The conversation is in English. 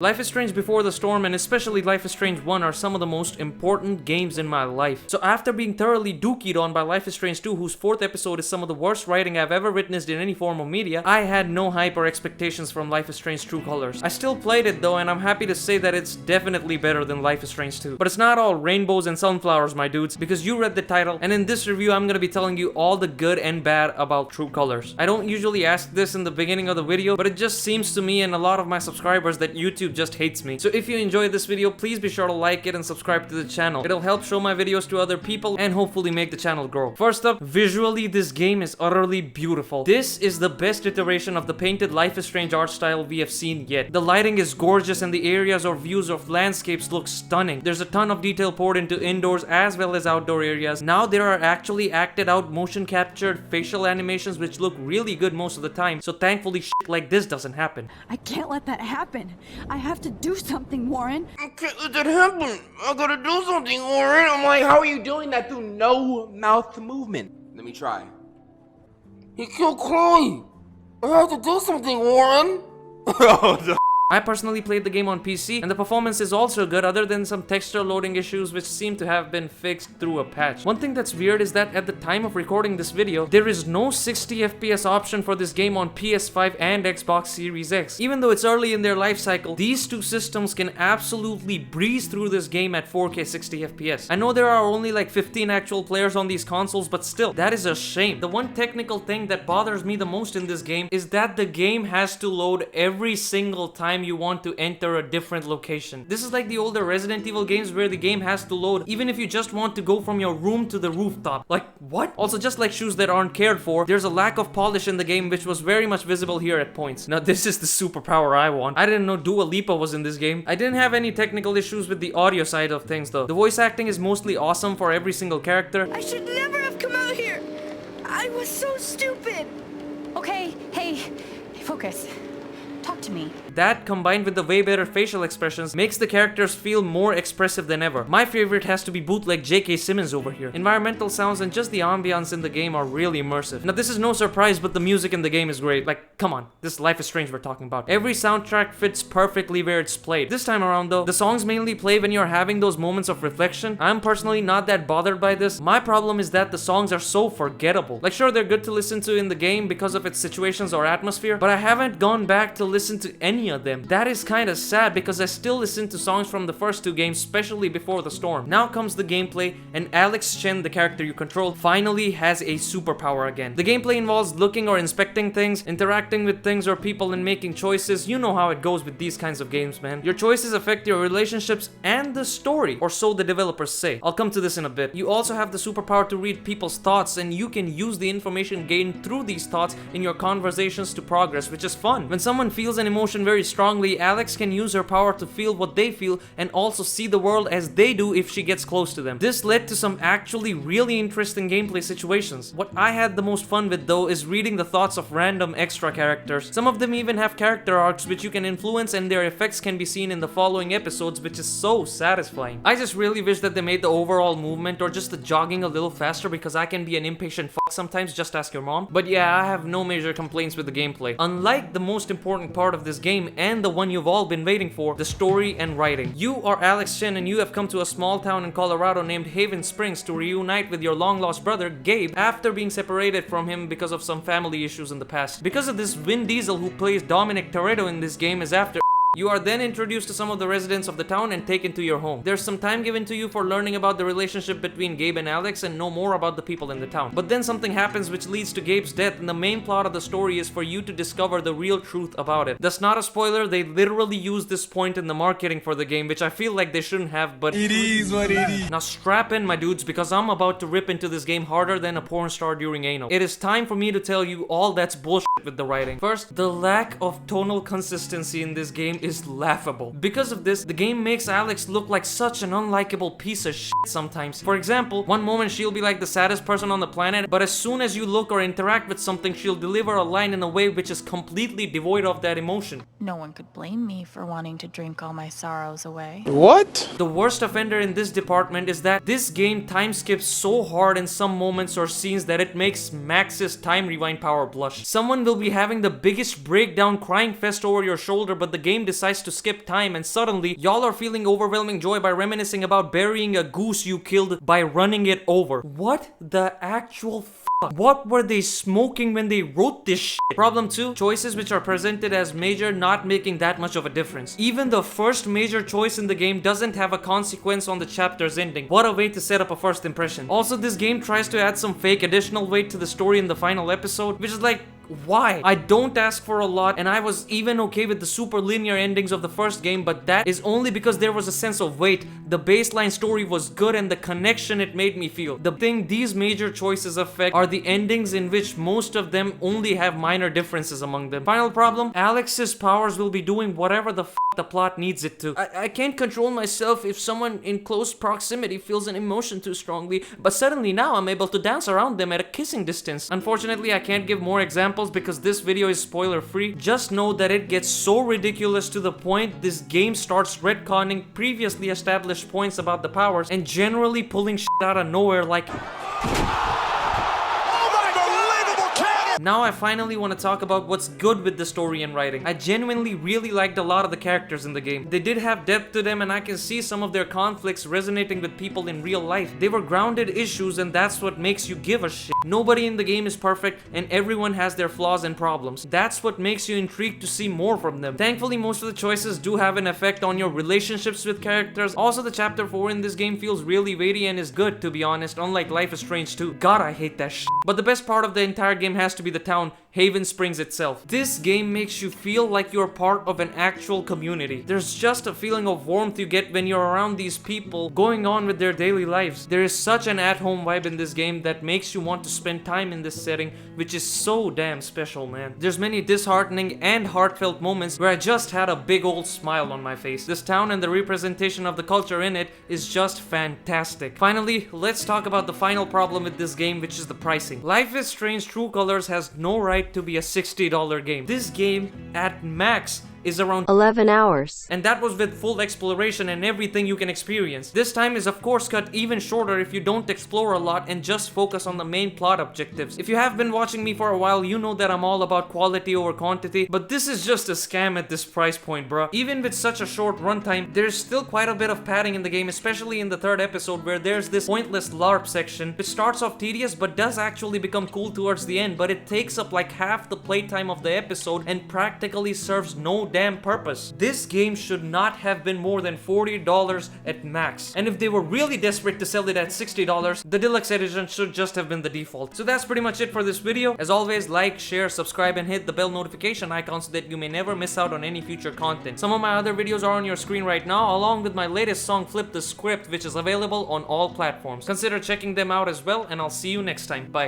Life is Strange Before the Storm and especially Life is Strange 1 are some of the most important games in my life. So after being thoroughly dookied on by Life is Strange 2, whose 4th episode is some of the worst writing I've ever witnessed in any form of media, I had no hype or expectations from Life is Strange True Colors. I still played it though, and I'm happy to say that it's definitely better than Life is Strange 2. But it's not all rainbows and sunflowers, my dudes, because you read the title, and in this review I'm gonna be telling you all the good and bad about True Colors. I don't usually ask this in the beginning of the video, but it just seems to me and a lot of my subscribers that YouTube just hates me. So if you enjoyed this video, please be sure to like it and subscribe to the channel. It'll help show my videos to other people and hopefully make the channel grow. First up, visually this game is utterly beautiful. This is the best iteration of the painted Life is Strange art style we have seen yet. The lighting is gorgeous and the areas or views of landscapes look stunning. There's a ton of detail poured into indoors as well as outdoor areas. Now there are actually acted out motion captured facial animations which look really good most of the time. So thankfully shit like this doesn't happen. I can't let that happen. I have to do something, Warren. I can't let that happen. I gotta do something, Warren. I'm like, how are you doing that through no mouth movement? Let me try. He killed Chloe. I have to do something, Warren. Oh, no. I personally played the game on PC, and the performance is also good other than some texture loading issues which seem to have been fixed through a patch. One thing that's weird is that at the time of recording this video, there is no 60 FPS option for this game on PS5 and Xbox Series X. Even though it's early in their life cycle, these two systems can absolutely breeze through this game at 4K 60 FPS. I know there are only like 15 actual players on these consoles, but still, that is a shame. The one technical thing that bothers me the most in this game is that the game has to load every single time you want to enter a different location. This is like the older Resident Evil games where the game has to load even if you just want to go from your room to the rooftop. Like, what? Also, just like shoes that aren't cared for, there's a lack of polish in the game which was very much visible here at points. Now, this is the superpower I want. I didn't know Dua Lipa was in this game. I didn't have any technical issues with the audio side of things though. The voice acting is mostly awesome for every single character. I should never have come out here. I was so stupid. Okay, hey, focus. Talk to me. That, combined with the way better facial expressions, makes the characters feel more expressive than ever. My favorite has to be bootleg J.K. Simmons over here. Environmental sounds and just the ambiance in the game are really immersive. Now this is no surprise, but the music in the game is great. Like, come on, this Life is Strange we're talking about. Every soundtrack fits perfectly where it's played. This time around though, the songs mainly play when you're having those moments of reflection. I'm personally not that bothered by this. My problem is that the songs are so forgettable. Like, sure, they're good to listen to in the game because of its situations or atmosphere, but I haven't gone back to listen to any of them. That is kinda sad because I still listen to songs from the first two games, especially Before the Storm. Now comes the gameplay, and Alex Chen, the character you control, finally has a superpower again. The gameplay involves looking or inspecting things, interacting with things or people, and making choices. You know how it goes with these kinds of games, man. Your choices affect your relationships and the story, or so the developers say. I'll come to this in a bit. You also have the superpower to read people's thoughts, and you can use the information gained through these thoughts in your conversations to progress, which is fun. When someone feels an emotion very strongly, Alex can use her power to feel what they feel and also see the world as they do if she gets close to them. This led to some actually really interesting gameplay situations. What I had the most fun with though is reading the thoughts of random extra characters. Some of them even have character arcs which you can influence, and their effects can be seen in the following episodes, which is so satisfying. I just really wish that they made the overall movement or just the jogging a little faster because I can be an impatient fuck sometimes, just ask your mom. But yeah, I have no major complaints with the gameplay. Unlike the most important part of this game and the one you've all been waiting for, the story and writing. You are Alex Chen and you have come to a small town in Colorado named Haven Springs to reunite with your long-lost brother, Gabe, after being separated from him because of some family issues in the past. Because of this, Vin Diesel, who plays Dominic Toretto in this game, is after. You are then introduced to some of the residents of the town and taken to your home. There's some time given to you for learning about the relationship between Gabe and Alex and know more about the people in the town. But then something happens which leads to Gabe's death, and the main plot of the story is for you to discover the real truth about it. That's not a spoiler, they literally use this point in the marketing for the game, which I feel like they shouldn't have, but It is what it is. Now strap in, my dudes, because I'm about to rip into this game harder than a porn star during anal. It is time for me to tell you all that's bullshit with the writing. First, the lack of tonal consistency in this game is laughable. Because of this, the game makes Alex look like such an unlikable piece of shit sometimes. For example, one moment she'll be like the saddest person on the planet, but as soon as you look or interact with something, she'll deliver a line in a way which is completely devoid of that emotion. No one could blame me for wanting to drink all my sorrows away. What? The worst offender in this department is that this game time skips so hard in some moments or scenes that it makes Max's time rewind power blush. Someone will be having the biggest breakdown crying fest over your shoulder, but the game decides decides to skip time, and suddenly y'all are feeling overwhelming joy by reminiscing about burying a goose you killed by running it over. What the actual what were they smoking when they wrote this shit? Problem 2, choices which are presented as major not making that much of a difference. Even the first major choice in the game doesn't have a consequence on the chapter's ending. What a way to set up a first impression. Also, this game tries to add some fake additional weight to the story in the final episode, which is like, why? I don't ask for a lot, and I was even okay with the super linear endings of the first game, but that is only because there was a sense of weight. The baseline story was good and the connection it made me feel. The thing these major choices affect are the endings, in which most of them only have minor differences among them. Final problem, Alex's powers will be doing whatever the the plot needs it to. I can't control myself if someone in close proximity feels an emotion too strongly, but suddenly now I'm able to dance around them at a kissing distance. Unfortunately, I can't give more examples because this video is spoiler free. Just know that it gets so ridiculous to the point this game starts retconning previously established points about the powers and generally pulling shit out of nowhere like... Now I finally want to talk about what's good with the story and writing. I genuinely really liked a lot of the characters in the game. They did have depth to them and I can see some of their conflicts resonating with people in real life. They were grounded issues and that's what makes you give a shit. Nobody in the game is perfect and everyone has their flaws and problems. That's what makes you intrigued to see more from them. Thankfully, most of the choices do have an effect on your relationships with characters. Also, the chapter 4 in this game feels really weighty and is good, to be honest, unlike Life is Strange 2. God, I hate that shit. But the best part of the entire game has to be the town, Haven Springs itself. This game makes you feel like you're part of an actual community. There's just a feeling of warmth you get when you're around these people going on with their daily lives. There is such an at-home vibe in this game that makes you want to spend time in this setting, which is so damn special, man. There's many disheartening and heartfelt moments where I just had a big old smile on my face. This town and the representation of the culture in it is just fantastic. Finally, let's talk about the final problem with this game, which is the pricing. Life is Strange True Colors has no right to be a $60 game. This game, at max, is around 11 hours. And that was with full exploration and everything you can experience. This time is of course cut even shorter if you don't explore a lot and just focus on the main plot objectives. If you have been watching me for a while, you know that I'm all about quality over quantity, but this is just a scam at this price point, bruh. Even with such a short runtime, there's still quite a bit of padding in the game, especially in the third episode where there's this pointless LARP section, which starts off tedious but does actually become cool towards the end, but it takes up like half the playtime of the episode and practically serves no damn purpose. This game should not have been more than $40 at max. And if they were really desperate to sell it at $60, the deluxe edition should just have been the default. So that's pretty much it for this video. As always, like, share, subscribe, and hit the bell notification icon so that you may never miss out on any future content. Some of my other videos are on your screen right now, along with my latest song Flip the Script, which is available on all platforms. Consider checking them out as well, and I'll see you next time. Bye.